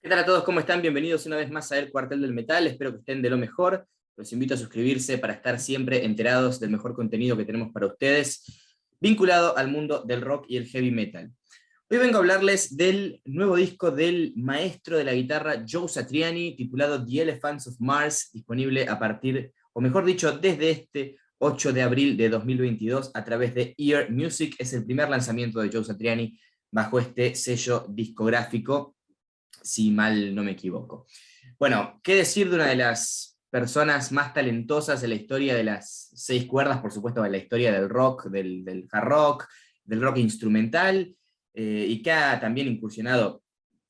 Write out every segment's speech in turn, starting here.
¿Qué tal a todos? ¿Cómo están? Bienvenidos una vez más a El Cuartel del Metal. Espero que estén de lo mejor. Los invito a suscribirse para estar siempre enterados del mejor contenido que tenemos para ustedes, vinculado al mundo del rock y el heavy metal. Hoy vengo a hablarles del nuevo disco del maestro de la guitarra Joe Satriani, titulado The Elephants of Mars, disponible a partir, o mejor dicho, desde este 8 de abril de 2022 a través de Ear Music. Es el primer lanzamiento de Joe Satriani bajo este sello discográfico, si mal no me equivoco. Bueno, ¿qué decir de una de las personas más talentosas de la historia de las seis cuerdas? Por supuesto, de la historia del rock, del hard rock instrumental, y que ha también incursionado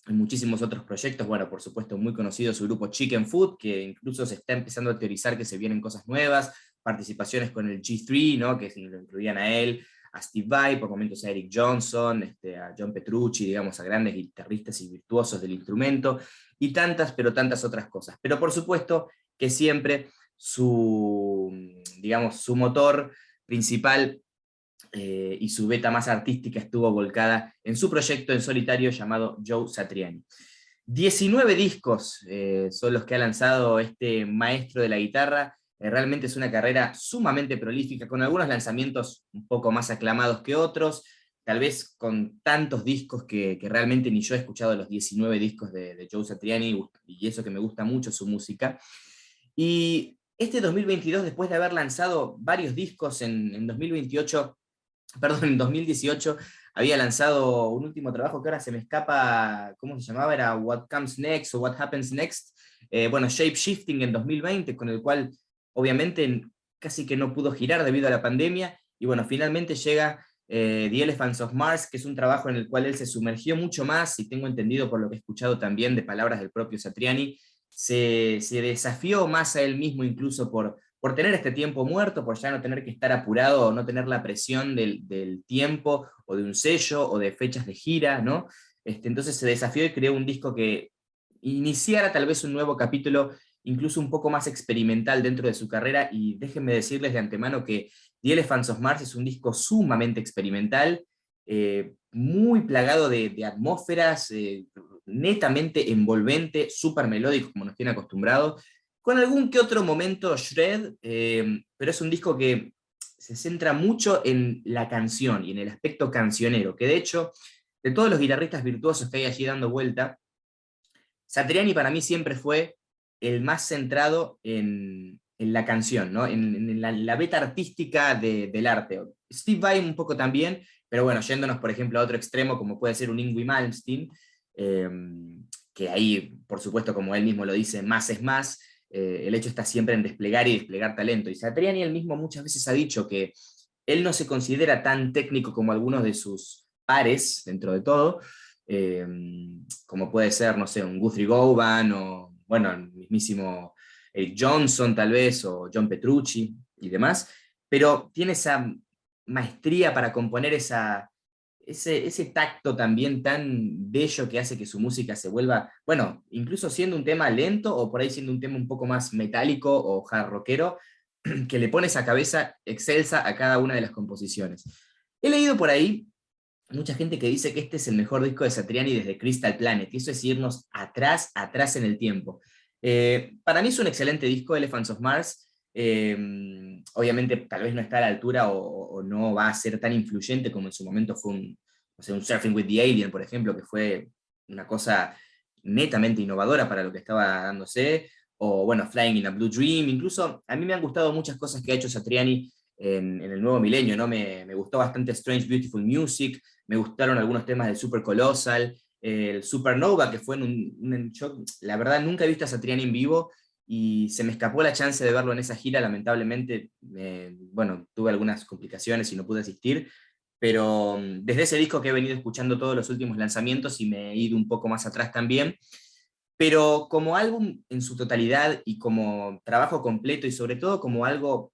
en muchísimos otros proyectos. Bueno, por supuesto, muy conocido su grupo Chicken Food, que incluso se está empezando a teorizar que se vienen cosas nuevas, participaciones con el G3, ¿no? Que lo incluían a él, a Steve Vai, por momentos a Eric Johnson, a John Petrucci, digamos, a grandes guitarristas y virtuosos del instrumento, y tantas, pero tantas otras cosas. Pero por supuesto que siempre digamos, su motor principal y su beta más artística estuvo volcada en su proyecto en solitario llamado Joe Satriani. 19 discos son los que ha lanzado este maestro de la guitarra. Realmente es una carrera sumamente prolífica, con algunos lanzamientos un poco más aclamados que otros, tal vez con tantos discos que realmente ni yo he escuchado los 19 discos de Joe Satriani, y eso que me gusta mucho su música. Y este 2022, después de haber lanzado varios discos en 2028, perdón, en 2018, había lanzado un último trabajo que ahora se me escapa, ¿cómo se llamaba? Era What Comes Next o What Happens Next. Bueno, Shape Shifting en 2020, con el cual obviamente casi que no pudo girar debido a la pandemia, y bueno, finalmente llega The Elephants of Mars, que es un trabajo en el cual él se sumergió mucho más, y tengo entendido por lo que he escuchado también de palabras del propio Satriani, se desafió más a él mismo incluso por tener este tiempo muerto, por ya no tener que estar apurado o no tener la presión del tiempo o de un sello o de fechas de gira, ¿no? Entonces se desafió y creó un disco que iniciara tal vez un nuevo capítulo, incluso un poco más experimental dentro de su carrera, y déjenme decirles de antemano que The Elephants of Mars es un disco sumamente experimental, muy plagado de atmósferas, netamente envolvente, súper melódico como nos tiene acostumbrados, con algún que otro momento shred, pero es un disco que se centra mucho en la canción y en el aspecto cancionero, que de hecho, de todos los guitarristas virtuosos que hay allí dando vuelta, Satriani para mí siempre fue el más centrado en la canción, ¿no? En la beta artística del arte. Steve Vai un poco también, pero bueno, yéndonos por ejemplo a otro extremo como puede ser un Yngwie Malmsteen, eh, que ahí, por supuesto, como él mismo lo dice, más es más. El hecho está siempre en desplegar y desplegar talento. Y Satriani él mismo muchas veces ha dicho que él no se considera tan técnico como algunos de sus pares, dentro de todo, eh, como puede ser, no sé, un Guthrie Govan, o bueno, el mismísimo Eric Johnson tal vez, o John Petrucci y demás, pero tiene esa maestría para componer ese tacto también tan bello que hace que su música se vuelva, bueno, incluso siendo un tema lento o por ahí siendo un tema un poco más metálico o hard rockero, que le pone esa cabeza excelsa a cada una de las composiciones. He leído por ahí mucha gente que dice que este es el mejor disco de Satriani desde Crystal Planet, y eso es irnos atrás, atrás en el tiempo. Para mí es un excelente disco, Elephants of Mars. Obviamente tal vez no está a la altura o no va a ser tan influyente como en su momento fue no sé, un Surfing with the Alien, por ejemplo, que fue una cosa netamente innovadora para lo que estaba dándose, o bueno, Flying in a Blue Dream. Incluso a mí me han gustado muchas cosas que ha hecho Satriani en el nuevo milenio, ¿no? Me gustó bastante Strange Beautiful Music, me gustaron algunos temas del Super Colossal, el Supernova, que fue yo, la verdad, nunca he visto a Satriani en vivo, y se me escapó la chance de verlo en esa gira, lamentablemente, bueno, tuve algunas complicaciones y no pude asistir, pero desde ese disco que he venido escuchando todos los últimos lanzamientos y me he ido un poco más atrás también, pero como álbum en su totalidad y como trabajo completo y sobre todo como algo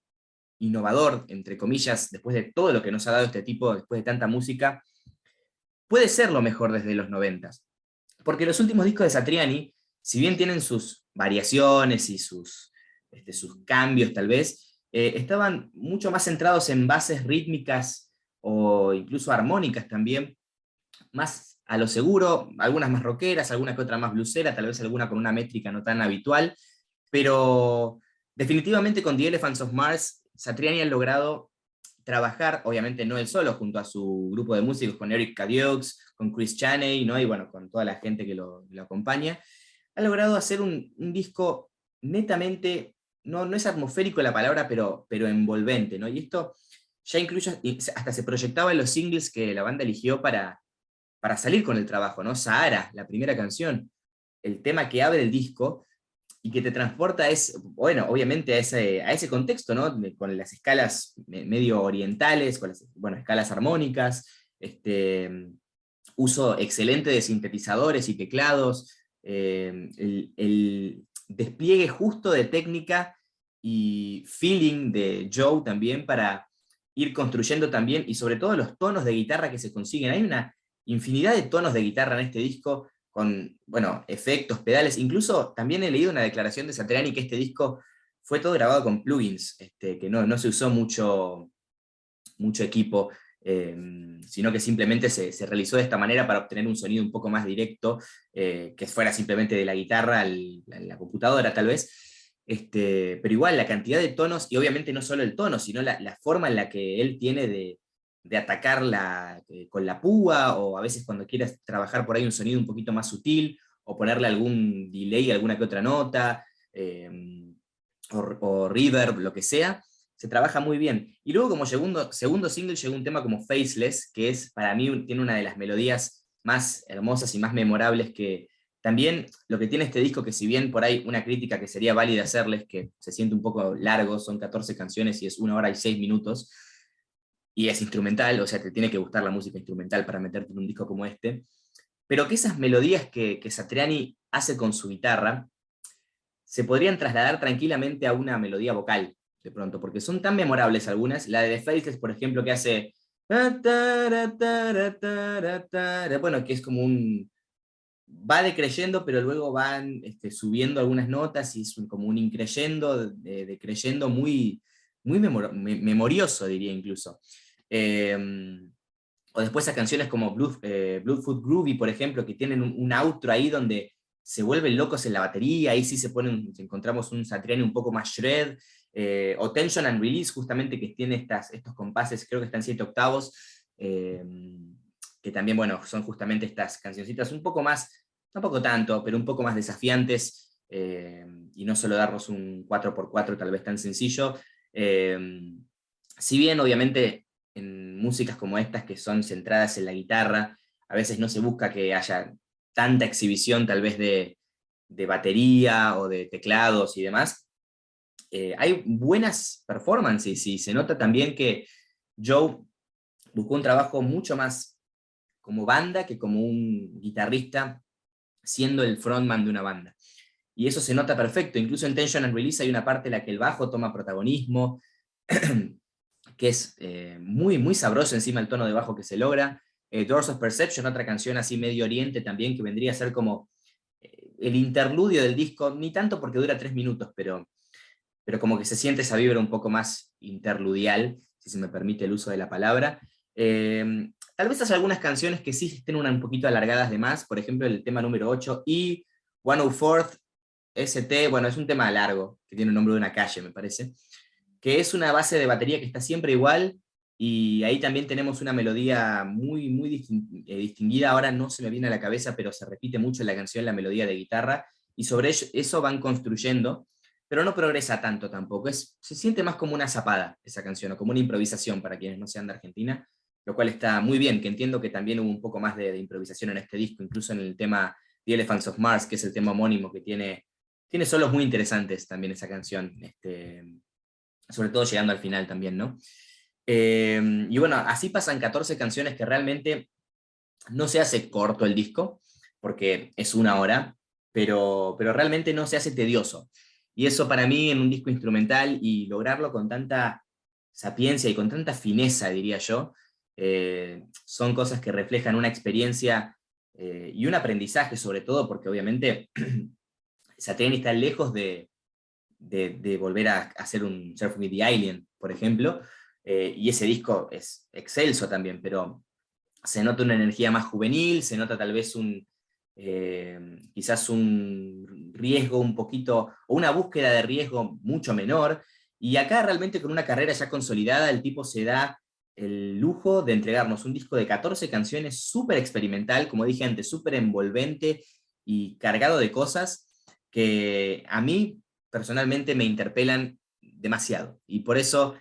innovador, entre comillas, después de todo lo que nos ha dado este tipo, después de tanta música, puede ser lo mejor desde los 90. Porque los últimos discos de Satriani, si bien tienen sus variaciones y sus cambios tal vez, estaban mucho más centrados en bases rítmicas o incluso armónicas también, más a lo seguro, algunas más rockeras, alguna que otra más bluesera, tal vez alguna con una métrica no tan habitual, pero definitivamente con The Elephants of Mars, Satriani ha logrado trabajar, obviamente no él solo, junto a su grupo de músicos, con Eric Cadieux, con Chris Chaney, ¿no? Y bueno, con toda la gente que lo acompaña, ha logrado hacer un disco netamente, no es atmosférico la palabra, pero envolvente, ¿no? Y esto ya incluso, hasta se proyectaba en los singles que la banda eligió para salir con el trabajo, ¿no? Sahara, la primera canción, el tema que abre el disco, y que te transporta bueno, obviamente a ese contexto, ¿no? Con las escalas medio orientales, con las, bueno, escalas armónicas, uso excelente de sintetizadores y teclados, el despliegue justo de técnica y feeling de Joe también para ir construyendo también, y sobre todo los tonos de guitarra que se consiguen. Hay una infinidad de tonos de guitarra en este disco, con, bueno, efectos, pedales. Incluso también he leído una declaración de Satriani que este disco fue todo grabado con plugins, que no se usó mucho equipo, sino que simplemente se realizó de esta manera para obtener un sonido un poco más directo, que fuera simplemente de la guitarra a la computadora tal vez. Pero igual la cantidad de tonos, y obviamente no solo el tono, sino la forma en la que él tiene de atacar con la púa, o a veces cuando quieras trabajar por ahí un sonido un poquito más sutil, o ponerle algún delay, alguna que otra nota, o reverb, lo que sea, se trabaja muy bien. Y luego como segundo single llegó un tema como Faceless, que es para mí tiene una de las melodías más hermosas y más memorables, que también lo que tiene este disco, que si bien por ahí una crítica que sería válida hacerles, que se siente un poco largo, son 14 canciones y es 1 hora y 6 minutos, y es instrumental, o sea, te tiene que gustar la música instrumental para meterte en un disco como este, pero que esas melodías que Satriani hace con su guitarra se podrían trasladar tranquilamente a una melodía vocal, de pronto, porque son tan memorables algunas. La de The Faceless, por ejemplo, que hace... Bueno, que es como va decreyendo, pero luego van subiendo algunas notas, y es como un increyendo, decreyendo muy memorioso, diría incluso. O después a canciones como Bloodfoot Groovy, por ejemplo, que tienen un outro ahí donde se vuelven locos en la batería, ahí sí encontramos un Satriani un poco más shred, o Tension and Release, justamente, que tiene estos compases, creo que están 7 octavos, que también, bueno, son justamente estas cancioncitas un poco más, tampoco tanto, pero un poco más desafiantes, y no solo darnos un 4x4 tal vez tan sencillo. Si bien, obviamente, en músicas como estas, que son centradas en la guitarra, a veces no se busca que haya tanta exhibición tal vez de batería o de teclados y demás. Hay buenas performances, y se nota también que Joe buscó un trabajo mucho más como banda que como un guitarrista siendo el frontman de una banda. Y eso se nota perfecto. Incluso en Tension and Release hay una parte en la que el bajo toma protagonismo, que es muy sabroso encima el tono de bajo que se logra. Doors of Perception, otra canción así Medio Oriente también, que vendría a ser como el interludio del disco, ni tanto porque dura 3 minutos, pero como que se siente esa vibra un poco más interludial, si se me permite el uso de la palabra. Tal vez haya algunas canciones que sí estén un poquito alargadas de más, por ejemplo el tema número 8 y 104th ST, bueno, es un tema largo, que tiene el nombre de una calle, me parece, que es una base de batería que está siempre igual, y ahí también tenemos una melodía muy distinguida. Ahora no se me viene a la cabeza, pero se repite mucho en la canción la melodía de guitarra, y sobre eso van construyendo, pero no progresa tanto tampoco. Se siente más como una zapada esa canción, o como una improvisación para quienes no sean de Argentina, lo cual está muy bien, que entiendo que también hubo un poco más de improvisación en este disco, incluso en el tema The Elephants of Mars, que es el tema homónimo, que tiene solos muy interesantes también esa canción, sobre todo llegando al final también, ¿no? Y bueno, así pasan 14 canciones, que realmente no se hace corto el disco, porque es 1 hora, pero realmente no se hace tedioso. Y eso para mí, en un disco instrumental, y lograrlo con tanta sapiencia y con tanta fineza, diría yo, son cosas que reflejan una experiencia, y un aprendizaje sobre todo, porque obviamente Satriani está lejos de volver a hacer un Surf with the Alien, por ejemplo, y ese disco es excelso también, pero se nota una energía más juvenil, se nota tal vez quizás un riesgo un poquito, o una búsqueda de riesgo mucho menor, y acá realmente con una carrera ya consolidada, el tipo se da el lujo de entregarnos un disco de 14 canciones súper experimental, como dije antes, súper envolvente y cargado de cosas que a mí personalmente me interpelan demasiado, y por eso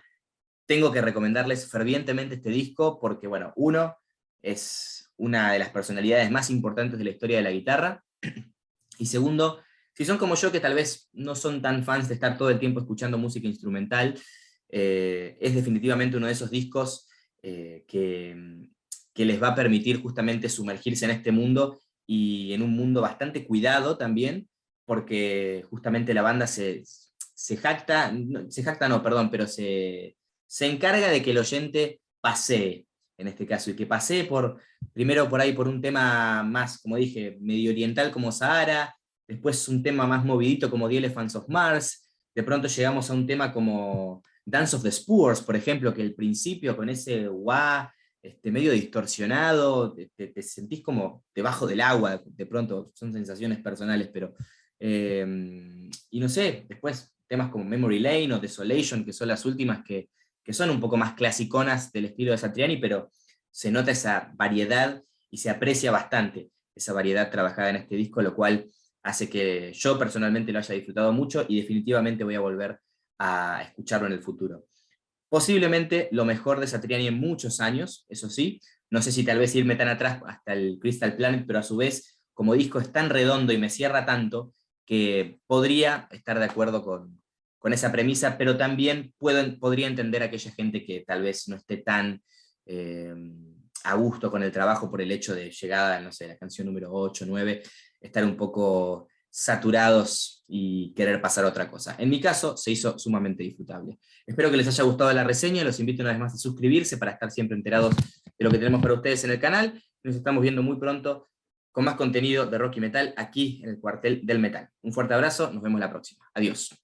tengo que recomendarles fervientemente este disco, porque bueno, uno, es una de las personalidades más importantes de la historia de la guitarra, y segundo, si son como yo que tal vez no son tan fans de estar todo el tiempo escuchando música instrumental, es definitivamente uno de esos discos que les va a permitir justamente sumergirse en este mundo, y en un mundo bastante cuidado también, porque justamente la banda se jacta, se jacta no, perdón, pero se encarga de que el oyente pasee, en este caso, y que pasee primero por ahí por un tema más, como dije, medio oriental como Sahara, después un tema más movidito como The Elephants of Mars, de pronto llegamos a un tema como Dance of the Spurs, por ejemplo, que al principio con ese wah, medio distorsionado, te sentís como debajo del agua, de pronto son sensaciones personales, pero y no sé, después temas como Memory Lane o Desolation, que son las últimas que son un poco más clasiconas del estilo de Satriani, pero se nota esa variedad y se aprecia bastante esa variedad trabajada en este disco, lo cual hace que yo personalmente lo haya disfrutado mucho, y definitivamente voy a volver a escucharlo en el futuro. Posiblemente lo mejor de Satriani en muchos años, eso sí, no sé si tal vez irme tan atrás hasta el Crystal Planet, pero a su vez, como disco es tan redondo y me cierra tanto, que podría estar de acuerdo con esa premisa, pero también podría entender a aquella gente que tal vez no esté tan eh, a gusto con el trabajo por el hecho de llegada, no sé, la canción número 8, 9, estar un poco saturados y querer pasar a otra cosa. En mi caso, se hizo sumamente disfrutable. Espero que les haya gustado la reseña, los invito una vez más a suscribirse para estar siempre enterados de lo que tenemos para ustedes en el canal. Nos estamos viendo muy pronto con más contenido de rock y metal aquí en el Cuartel del Metal. Un fuerte abrazo, nos vemos la próxima. Adiós.